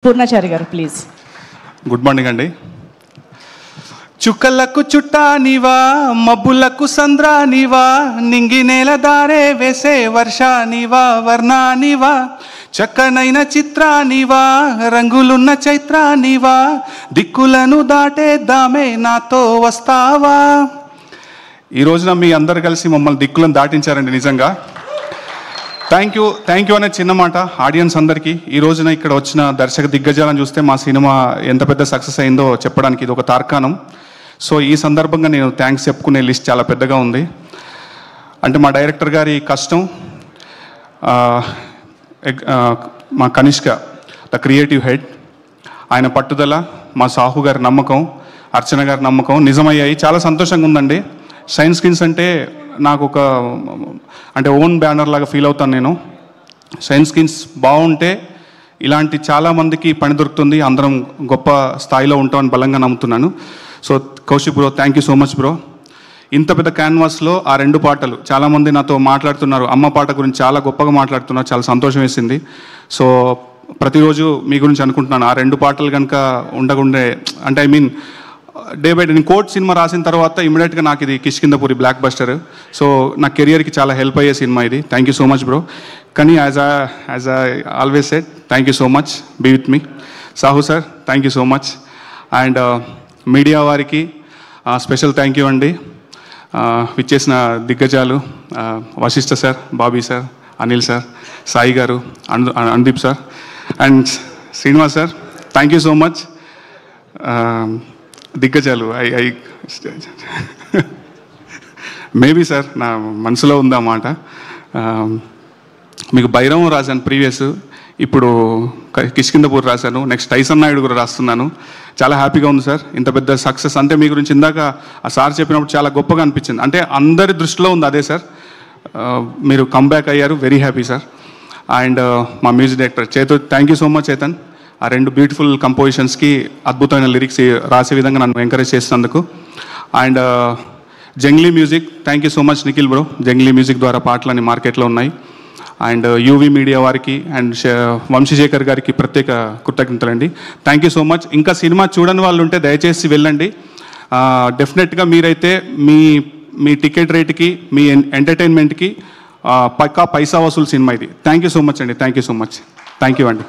పూర్ణాచారి గారు please. Good morning అండి. చుక్కలకు చుట్టా నీవా, మబ్బులకు సంద్రా నీవా, నింగి నేల దారే వేసే వర్షా నీవా, వర్ణా నీవా, చక్కనైన చిత్రా నీవా, రంగులున్న చైత్రా నీవా, దిక్కులను దాటేద్దామే నాతో వస్తావా. ఈ రోజున మీ అందరు కలిసి మమ్మల్ని దిక్కులను దాటించారండి. నిజంగా థ్యాంక్ యూ అనే చిన్న మాట ఆడియన్స్ అందరికీ. ఈ రోజున ఇక్కడ వచ్చిన దర్శక దిగ్గజాలను చూస్తే మా సినిమా ఎంత పెద్ద సక్సెస్ అయిందో చెప్పడానికి ఇది ఒక తార్కాణం. సో ఈ సందర్భంగా నేను థ్యాంక్స్ చెప్పుకునే లిస్ట్ చాలా పెద్దగా ఉంది. అంటే మా డైరెక్టర్ గారి కష్టం, మా కనిష్క ద క్రియేటివ్ హెడ్, ఆయన పట్టుదల, మా సాహు గారి నమ్మకం, అర్చన గారి నమ్మకం నిజమయ్యాయి. చాలా సంతోషంగా ఉందండి. షైన్ స్క్రీన్స్ అంటే నాకు ఒక ఓన్ బ్యానర్ లాగా ఫీల్ అవుతాను నేను. షైన్ స్క్రీన్స్ బాగుంటే ఇలాంటి చాలామందికి పని దొరుకుతుంది, అందరం గొప్ప స్థాయిలో ఉంటామని బలంగా నమ్ముతున్నాను. So Kaushik bro, thank you so much bro. ఇంత పెద్ద క్యాన్వాస్లో ఆ రెండు పాటలు, చాలామంది నాతో మాట్లాడుతున్నారు, అమ్మ పాట గురించి చాలా గొప్పగా మాట్లాడుతున్నారు, చాలా సంతోషం వేసింది. సో ప్రతిరోజు మీ గురించి అనుకుంటున్నాను. ఆ రెండు పాటలు కనుక ఉండకుండే, అంటే డే బై డే నేను కోర్ట్ సినిమా రాసిన తర్వాత ఇమీడియట్గా నాకు ఇది కిష్కిందపురి బ్లాక్ బస్టర్. సో నా కెరియర్కి చాలా హెల్ప్ అయ్యే సినిమా ఇది. Thank you so much bro. కానీ as I always said, thank you so much, be with me. Sahu sir, thank you so much. And media వారికి స్పెషల్ థ్యాంక్ యూ అండి. విచ్చేసిన దిగ్గజాలు Vasishta sir, Bobby sir, Anil sir, Sai గారు, Anudeep sir and Srinivas sir, thank you so much. దిగ్గజాలు I maybe sir నా మనసులో ఉందన్నమాట. మీకు భైరవం రాశాను ప్రీవియస్, ఇప్పుడు కిష్కిందపూర్ రాశాను, నెక్స్ట్ టైసన్ నాయుడు కూడా రాస్తున్నాను. చాలా హ్యాపీగా ఉంది సార్. ఇంత పెద్ద సక్సెస్ అంటే మీ గురించి ఇందాక ఆ సార్ చెప్పినప్పుడు చాలా గొప్పగా అనిపించింది. అంటే అందరి దృష్టిలో ఉంది అదే సార్. మీరు కంబ్యాక్ అయ్యారు, వెరీ హ్యాపీ సార్. అండ్ మా music director Chetan, thank you so much Chetan. ఆ రెండు బ్యూటిఫుల్ కంపోజిషన్స్కి అద్భుతమైన లిరిక్స్ రాసే విధంగా నన్ను ఎంకరేజ్ చేసినందుకు. And Junglee music, thank you so much Nikhil bro. Junglee music ద్వారా పాటలన్నీ మార్కెట్లో ఉన్నాయి. అండ్ యూవీ మీడియా వారికి అండ్ వంశీశేఖర్ గారికి ప్రత్యేక కృతజ్ఞతలండి. Thank you so much. ఇంకా సినిమా చూడని వాళ్ళు ఉంటే దయచేసి వెళ్ళండి. డెఫినెట్గా మీరైతే మీ టికెట్ రేట్కి, మీ ఎంటర్టైన్మెంట్కి పక్కా పైసా వసూలు సినిమా ఇది. థ్యాంక్ యూ సో మచ్ అండి. Thank you so much. Thank you అండి.